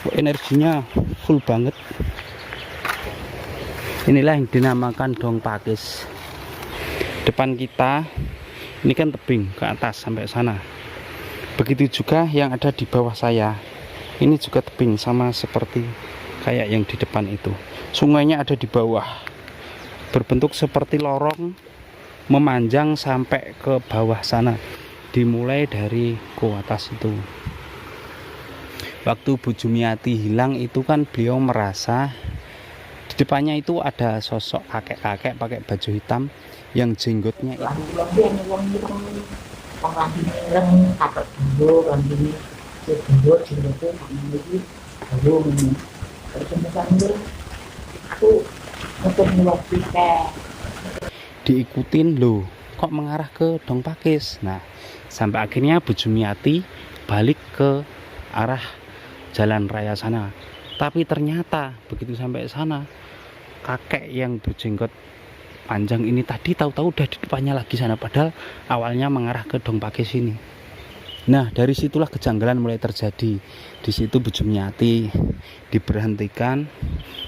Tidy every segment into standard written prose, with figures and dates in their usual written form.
Energinya full banget. Inilah yang dinamakan Dong Pakis. Depan kita ini kan tebing ke atas sampai sana. Begitu juga yang ada di bawah saya. Ini juga tebing sama seperti kayak yang di depan itu. Sungainya ada di bawah, berbentuk seperti lorong memanjang sampai ke bawah sana, dimulai dari ke atas itu. Waktu Bu Jumiati hilang itu kan beliau merasa di depannya itu ada sosok kakek-kakek pakai baju hitam yang jenggotnya itu diikutin loh, kok mengarah ke Dong Pakis. Nah, sampai akhirnya Bu Jumiati balik ke arah jalan raya sana. Tapi ternyata begitu sampai sana, kakek yang berjenggot panjang ini tadi tahu-tahu udah di depannya lagi sana, padahal awalnya mengarah ke Dong Pakis ini. Nah, dari situlah kejanggalan mulai terjadi. Di situ Bu Jumiati diberhentikan,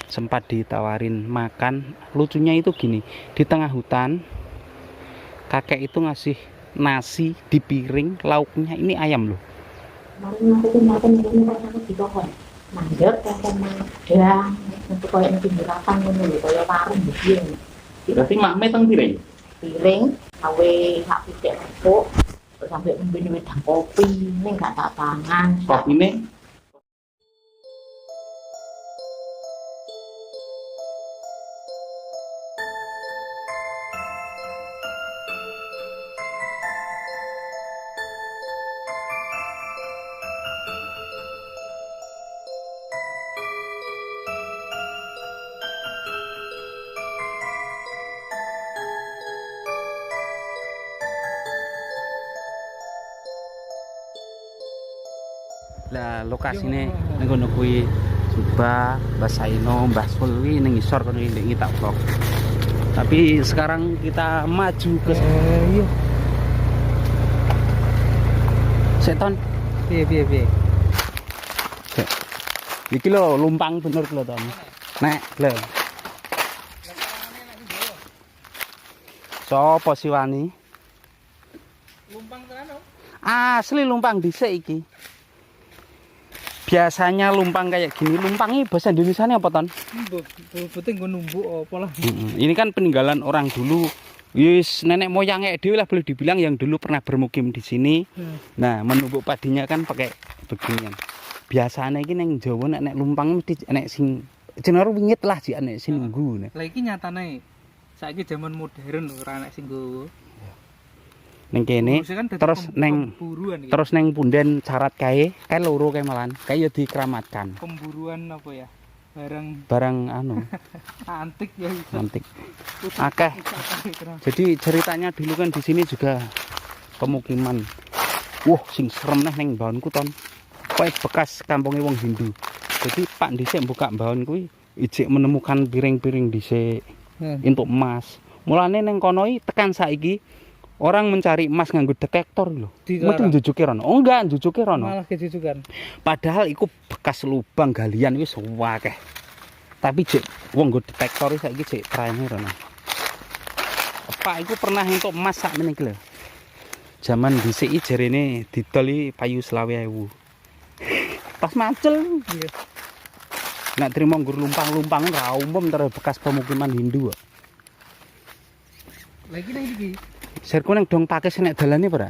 sempat ditawarin makan. Lucunya itu gini, di tengah hutan kakek itu ngasih nasi di piring, lauknya ini ayam loh. Mandek sama udang untuk koyo pinggir rakan ngono lho, koyo warung begini. Berarti makme teng piring. Piring awe sak pitik empuk terus sampai ngombe wedang kopi ning gak tak pangan. Kopine lah lokasine ning kono kuwi Juba, Mbah Saino, Mbah Sul kuwi ning isor kono ndek tak vlog. Tapi sekarang kita maju ke iya. Seton. Piye. Iki lho lumpang bener lho Ton. Nek lho. Sopo sih wani? Lumpang tenan. Asli lumpang dhisik iki. Biasanya lumpang kayak gini, lumpangi bahasa Indonesianya apa Ton? Penting gue numbuk apa lah. Ini kan peninggalan orang dulu. Yus nenek moyangnya dhewe lah boleh dibilang yang dulu pernah bermukim di sini. Nah, menumbuk padinya kan pakai beginian. Biasanya iki ning Jawa nek lumpang mesti nek sing jenenge wingit lah sih nek sing nunggu. Lah iki nyatane saiki zaman modern lho ora nek sing nggowo. Ning kene terus neng terus neng punden syarat kae loro kae malan kae ya dikeramatkan. Pemburuan apa ya? Barang anu antik ya itu. Antik. Akeh. Jadi ceritanya dulu kan di sini juga pemukiman. Wah, sing serem neh ning mbaonku Ton. Kayak bekas kampungnya wong Hindu. Jadi Pak dhisik buka mbaon kuwi ijik menemukan piring-piring dhisik untuk emas. Mulane ning kono tekan saiki orang mencari emas nganggo detektor lho. Mesti njujuke rono. Oh enggak, njujuke rono. Malah kejujukan. Padahal iku bekas lubang galian wis akeh. Tapi jek wong nggo detektor saiki jek trene rono. Pak iku pernah entuk emas sak meneh iki lho. Zaman dhisik jarene didol payu 20.000. Pas macel. Iya. Nek trimo nggur lumpang-lumpang ora umum terus bekas pemukiman Hindu kok. Lagi nang iki. Serku nang Dong Pakis nek dalane ora?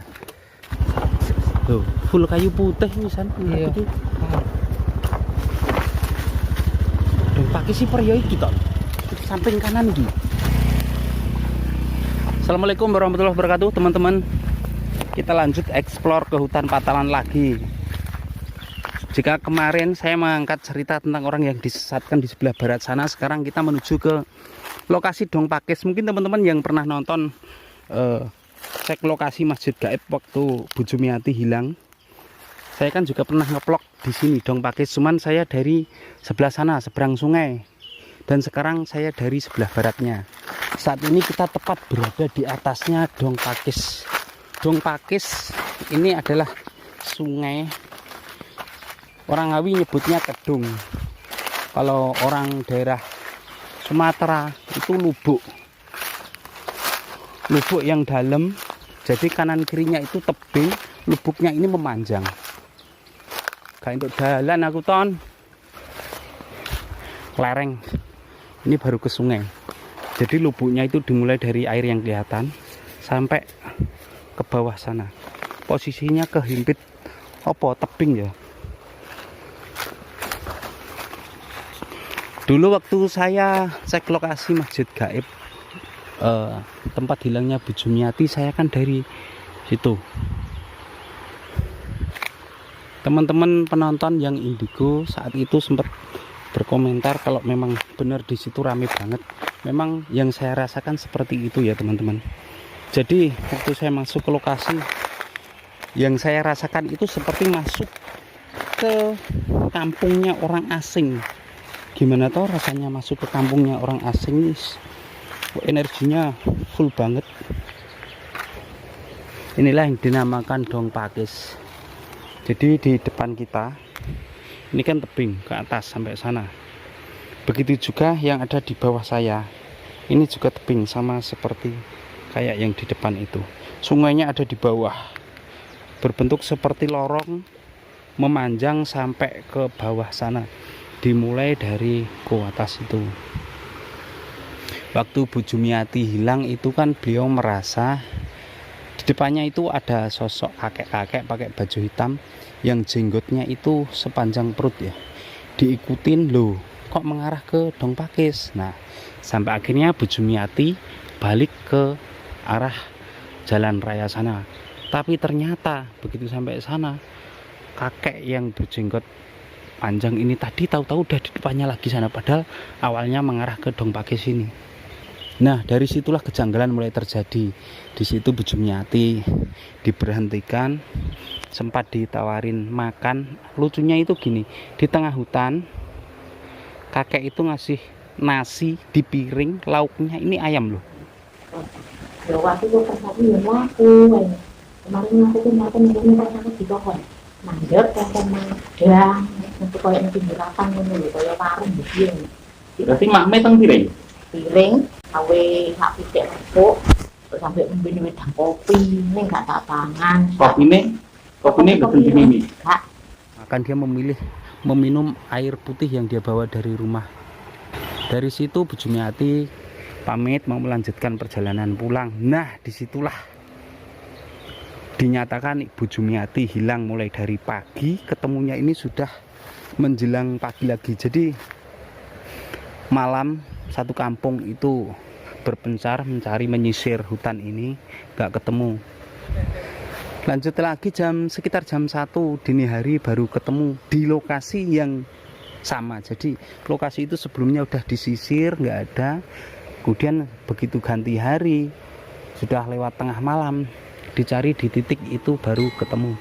Tuh, full kayu putih wisan. Iya. Dong Pakis si peryo iki to. Samping kanan iki. Assalamualaikum warahmatullahi wabarakatuh, teman-teman. Kita lanjut eksplor ke hutan Patalan lagi. Jika kemarin saya mengangkat cerita tentang orang yang disesatkan di sebelah barat sana, sekarang kita menuju ke lokasi Dong Pakis. Mungkin teman-teman yang pernah nonton cek lokasi Masjid Gaib waktu Bu Jumiati hilang. Saya kan juga pernah ngeplok di sini Dong Pakis, cuman saya dari sebelah sana, seberang sungai. Dan sekarang saya dari sebelah baratnya. Saat ini kita tepat berada di atasnya Dong Pakis. Dong Pakis ini adalah sungai Orang Ngawi nyebutnya kedung. Kalau orang daerah Sumatera itu lubuk. Lubuk yang dalam, jadi kanan kirinya itu tebing, lubuknya ini memanjang. Kayak untuk jalan aku ton. Lereng. Ini baru ke sungai. Jadi lubuknya itu dimulai dari air yang kelihatan sampai ke bawah sana. Posisinya kehimpit tebing ya. Dulu waktu saya cek lokasi masjid gaib, tempat hilangnya Bu Jumiati, saya kan dari situ. Teman-teman penonton yang indigo saat itu sempat berkomentar kalau memang benar di situ rame banget. Memang yang saya rasakan seperti itu ya teman-teman. Jadi waktu saya masuk ke lokasi, yang saya rasakan itu seperti masuk ke kampungnya orang asing. Gimana toh rasanya masuk ke kampungnya orang asing nih, energinya full banget. Inilah yang dinamakan Dong Pakis. Jadi di depan kita ini kan tebing ke atas sampai sana. Begitu juga yang ada di bawah saya, ini juga tebing sama seperti kayak yang di depan itu. Sungainya ada di bawah, berbentuk seperti lorong memanjang sampai ke bawah sana, dimulai dari ke atas itu. Waktu Bu Jumiati hilang itu kan beliau merasa di depannya itu ada sosok kakek-kakek pakai baju hitam yang jenggotnya itu sepanjang perut ya. Diikutin loh, kok mengarah ke Dong Pakis. Nah, sampai akhirnya Bu Jumiati balik ke arah jalan raya sana. Tapi ternyata begitu sampai sana, kakek yang berjenggot panjang ini tadi tahu-tahu udah di depannya lagi sana, padahal awalnya mengarah ke Dong Pakis ini. Nah, dari situlah kejanggalan mulai terjadi. Di situ Bu Jumiati diberhentikan, sempat ditawarin makan. Lucunya itu gini, di tengah hutan kakek itu ngasih nasi di piring, lauknya ini ayam loh. Ya waktu itu persatu yang laku, kemarin aku tuh makan ini pernah di pohon. Mandek kan madang, untuk kayak mungkin beratan dulu, kayak warung begini. Berarti makme teng piring. Piring, awe hak pitik empuk, terus sampai membeli wedang kopi, ini nggak tak tangan. Kopi ini betul ini. Kak, Akan dia memilih meminum air putih yang dia bawa dari rumah. Dari situ Bu Jumiati pamit mau melanjutkan perjalanan pulang. Nah, disitulah dinyatakan Bu Jumiati hilang mulai dari pagi, ketemunya ini sudah menjelang pagi lagi. Jadi malam satu kampung itu berpencar mencari menyisir hutan ini, gak ketemu. Lanjut lagi sekitar jam 1 dini hari baru ketemu di lokasi yang sama. Jadi lokasi itu sebelumnya udah disisir, nggak ada. Kemudian begitu ganti hari, sudah lewat tengah malam, dicari di titik itu baru ketemu.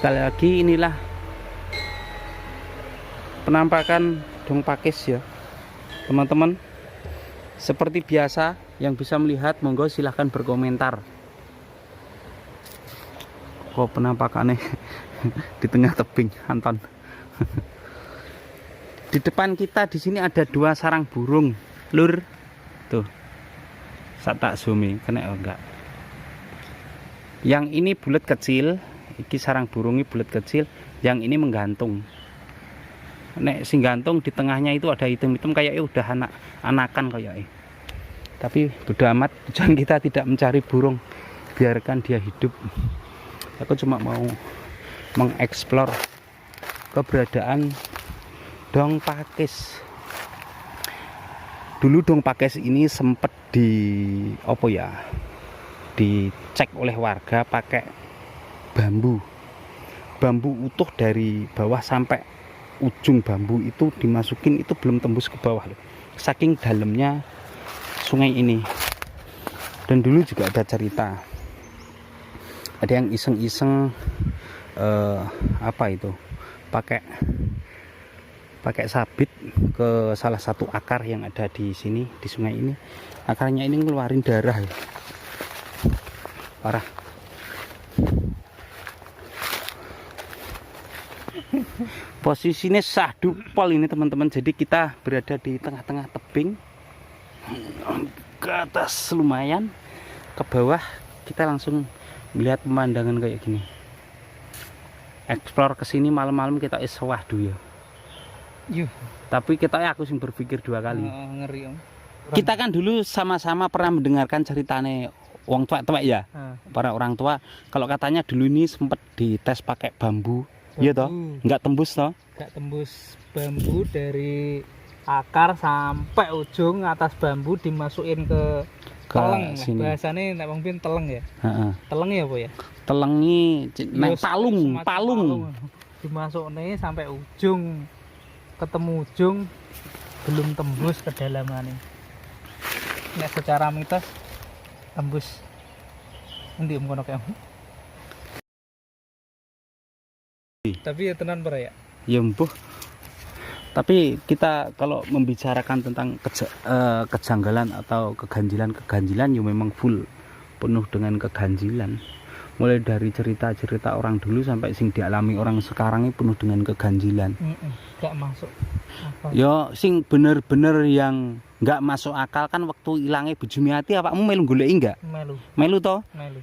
Sekali lagi inilah penampakan Dong Pakis ya teman-teman. Seperti biasa, yang bisa melihat monggo silahkan berkomentar. Kok penampakannya di tengah tebing, Anton. Di depan kita di sini ada 2 sarang burung, lur. Tuh. Tak zoom kena enggak. Yang ini bulat kecil, iki sarang burungnya bulat kecil, yang ini menggantung. Nek sing gantung di tengahnya itu ada hitam-hitam kayaknya udah anakan kayaknya. Tapi bodo amat, tujuan kita tidak mencari burung, biarkan dia hidup. Aku cuma mau mengeksplor keberadaan Dong Pakis. Dulu Dong Pakis ini sempat dicek oleh warga pakai bambu utuh dari bawah sampai ujung bambu itu dimasukin, itu belum tembus ke bawah loh, saking dalamnya sungai ini. Dan dulu juga ada cerita ada yang iseng-iseng apa itu, pakai sabit ke salah satu akar yang ada di sini, di sungai ini. Akarnya ini ngeluarin darah ya. Parah. Posisinya sahdupol ini teman-teman. Jadi kita berada di tengah-tengah tebing, ke atas lumayan, ke bawah kita langsung melihat pemandangan kayak gini. Explore ke sini malam-malam kita wahdu ya. Yuh, Tapi kita aku sih berpikir dua kali. ngeri om. Kita kan dulu sama-sama pernah mendengarkan ceritane wong tua-tua ya. Para orang tua kalau katanya dulu ini sempat dites pakai bambu. Iya toh? Nggak tembus toh? Nggak tembus bambu dari akar sampai ujung atas bambu dimasukin ke teleng. sini. Bahasanya nek wong pin teleng ya. Heeh. Teleng ya apa ya? Telengi nang Yes, palung, semacam palung. Dimasukne sampai ujung, ketemu ujung, belum tembus kedalamannya. Nek secara mitos tembus. Endi om kono kae? Tapi ya tenan para ya. Ya mbuh. Tapi kita kalau membicarakan tentang kejanggalan atau keganjilan ya memang full penuh dengan keganjilan. Mulai dari cerita-cerita orang dulu sampai sing dialami orang sekarang ini penuh dengan keganjilan. Gak masuk akal. Yo sing bener-bener yang nggak masuk akal kan waktu ilangnya Bu Jumiati awakmu melu goleki enggak? Melu toh? Melu.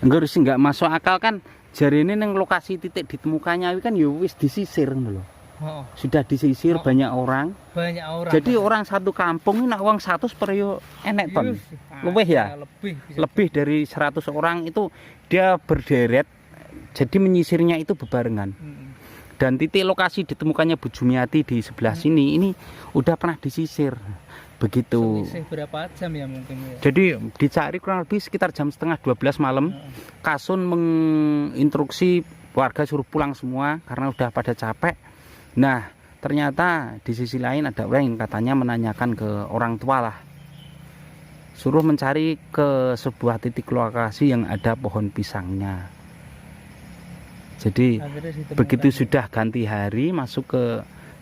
Enggak sing nggak masuk akal kan jarine neng lokasi titik ditemukannya kan ya wis disisir lho. Oh, Sudah disisir banyak orang. banyak orang. Jadi orang satu kampung ini nak uang 100 per yo enek ton. Luwih ya? Lebih. Bisa. Lebih dari 100 orang itu dia berderet. Jadi menyisirnya itu bebarengan. Dan titik lokasi ditemukannya Bu Jumiati di sebelah sini ini udah pernah disisir. Begitu. Selisih berapa jam ya mungkin ya? Jadi dicari kurang lebih sekitar jam setengah 12 malam. Kasun menginstruksi warga suruh pulang semua karena udah pada capek. Nah, ternyata di sisi lain ada orang yang katanya menanyakan ke orang tua lah. Suruh mencari ke sebuah titik lokasi yang ada pohon pisangnya. Jadi begitu sudah ganti hari masuk ke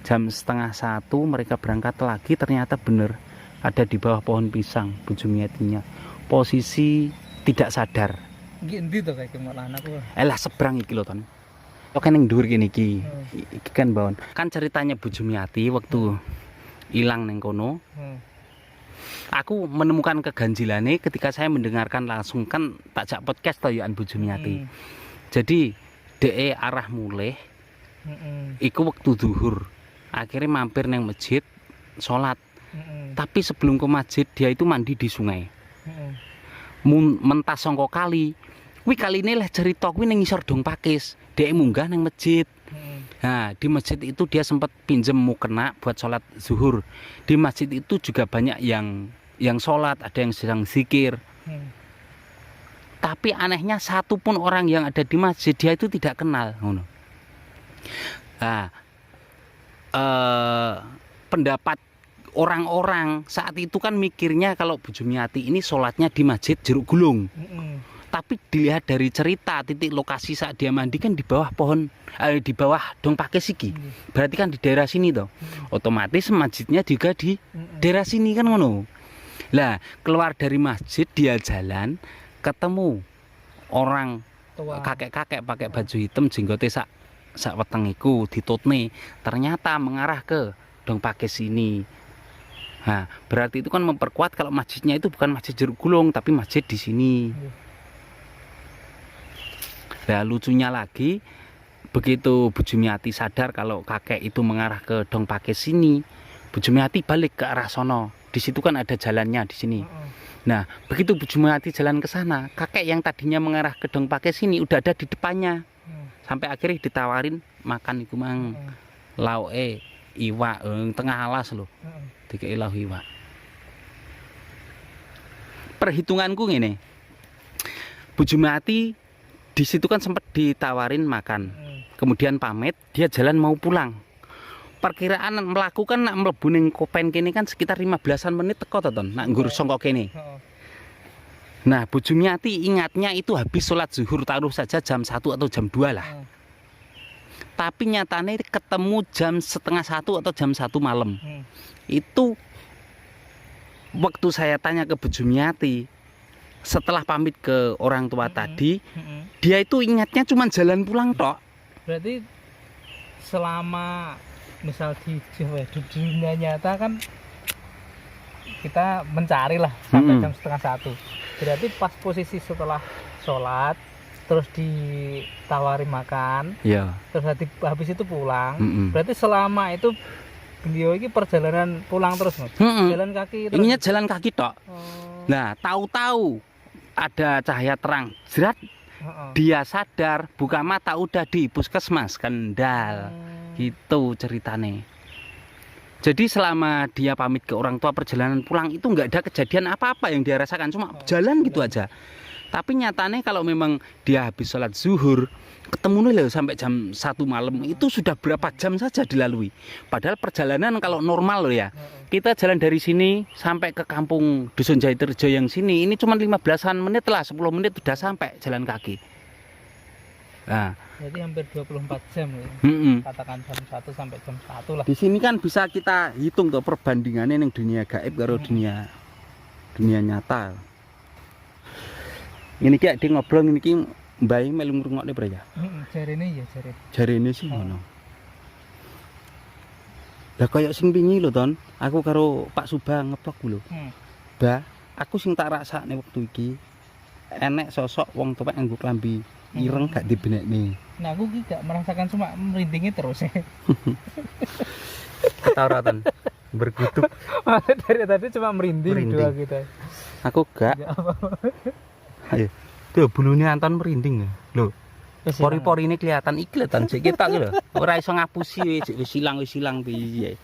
jam setengah 1 mereka berangkat lagi, ternyata benar ada di bawah pohon pisang Bu Jumiatinya. Posisi tidak sadar. Iki endi to kayak malahan aku. Elah seberang iki lho ton. Oke ning dhuwur kene iki. Iki kan bawon. Kan ceritanya Bu Jumiati waktu hilang neng kono. Aku menemukan keganjilannya ketika saya mendengarkan langsung kan tak jak podcast to ya Bu Jumiati. Jadi DE arah mulih. Iku waktu zuhur. Akhirnya mampir neng masjid sholat. Tapi sebelum ke masjid dia itu mandi di sungai. Mentas songko kali. Kuwi kaline leh cerita kuwi ning ngisor Dong Pakis. Dhek munggah nang masjid. Nah, di masjid itu dia sempat pinjem mukena buat sholat zuhur. Di masjid itu juga banyak yang sholat, ada yang sedang zikir. Tapi anehnya satu pun orang yang ada di masjid dia itu tidak kenal. Nah, pendapat orang-orang saat itu kan mikirnya kalau Bu Jumiati ini sholatnya di masjid Jeruk Gulung. Tapi dilihat dari cerita titik lokasi saat dia mandi kan di bawah pohon, di bawah Dong Pakis iki. Berarti kan di daerah sini toh. Otomatis masjidnya juga di daerah sini kan ngono. Lah, keluar dari masjid dia jalan ketemu orang kakek-kakek pakai baju hitam jenggote sak weteng iku ditutne. Ternyata mengarah ke Dong Pakis ini. Nah, berarti itu kan memperkuat kalau masjidnya itu bukan masjid Jeruk Gulung tapi masjid di sini. Nah, lucunya lagi begitu Bu Jumiati sadar kalau kakek itu mengarah ke Dong Pakis sini, Bu Jumiati balik ke arah sono. Di situ kan ada jalannya di sini. Nah, begitu Bu Jumiati jalan ke sana, kakek yang tadinya mengarah ke Dong Pakis sini udah ada di depannya. Sampai akhirnya ditawarin makan iku mang lauke iwak tengah alas lho. Dikei lau iwak. Perhitunganku ngene. Bu Jumiati di situ kan sempat ditawarin makan. Kemudian pamit, dia jalan mau pulang. Perkiraan melakukan nak mlebu ning Kopen kene kan sekitar 15-an menit teko to ton, nak nggur sangka kene. Nah, Bu Jumiati ingatnya itu habis sholat zuhur, taruh saja jam 1 atau jam 2 lah. Hmm. Tapi nyatanya ketemu jam setengah 1 atau jam 1 malam. Hmm. Itu waktu saya tanya ke Bu Jumiati, setelah pamit ke orang tua tadi, dia itu ingatnya cuma jalan pulang tok. Berarti selama misal di dunia nyata kan kita mencari lah sampai jam setengah 1. Berarti pas posisi setelah sholat terus ditawari makan, Ya. terus habis itu pulang. Mm-mm. Berarti selama itu beliau ini perjalanan pulang terus, Mas. Jalan kaki terus. Inginnya jalan kaki tok. Oh, Nah, tahu-tahu ada cahaya terang. Jerat, heeh. dia sadar, buka mata udah di puskesmas Kendal. Gitu ceritane. Jadi selama dia pamit ke orang tua perjalanan pulang itu nggak ada kejadian apa-apa yang dia rasakan, cuma jalan gitu aja. Tapi nyatanya kalau memang dia habis sholat zuhur ketemu nih loh sampai jam 1 malam itu sudah berapa jam saja dilalui. Padahal perjalanan kalau normal loh ya, kita jalan dari sini sampai ke kampung Dusun Jaiterjo yang sini ini cuma 15-an menit lah, 10 menit sudah sampai jalan kaki. Nah, Jadi hampir 24 jam ya. Katakan jam 1 sampai jam 1 lah. di sini kan bisa kita hitung tuh perbandingannya yang dunia gaib karo dunia nyata. Ini kayak dia ngobrol ini ki Mbak melu ngrungokne bre ya. Jarene ya jarene. Jarene sih ngono. Lah kaya sing wingi lho Ton, aku karo Pak Subang ngeplok lho. Mbah, aku sing tak rasakne wektu iki enek sosok wong tuwek nganggo klambi ireng gak dibenekne. Nah, aku ki gak merasakan, cuma merindingnya terus ya. Kita ora Ton bergutuk. Dari tadi cuma merinding dua kita. Aku gak. Gak apa-apa. Ayo. Tuh bulunya Anton merinding ya. Loh, pori-pori ini kelihatan ikletan sik kita ki lho. Ora iso ngapusi wis silang piye.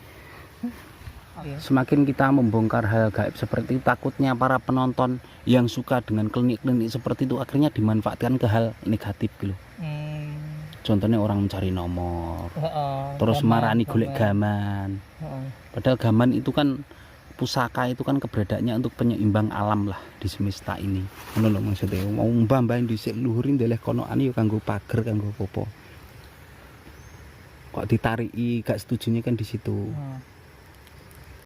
Semakin kita membongkar hal gaib seperti itu, takutnya para penonton yang suka dengan klinik-klinik seperti itu akhirnya dimanfaatkan ke hal negatif gitu. Contohnya orang mencari nomor, terus marani golek gaman. Padahal gaman itu kan pusaka, itu kan keberadaannya untuk penyeimbang alam lah di semesta ini. Ngono lho maksudnya. Mau mbah-mbah dhisik luhurin ndeleh konokan yo kanggo pager kanggo apa. Kok ditariki gak setujunya kan di situ.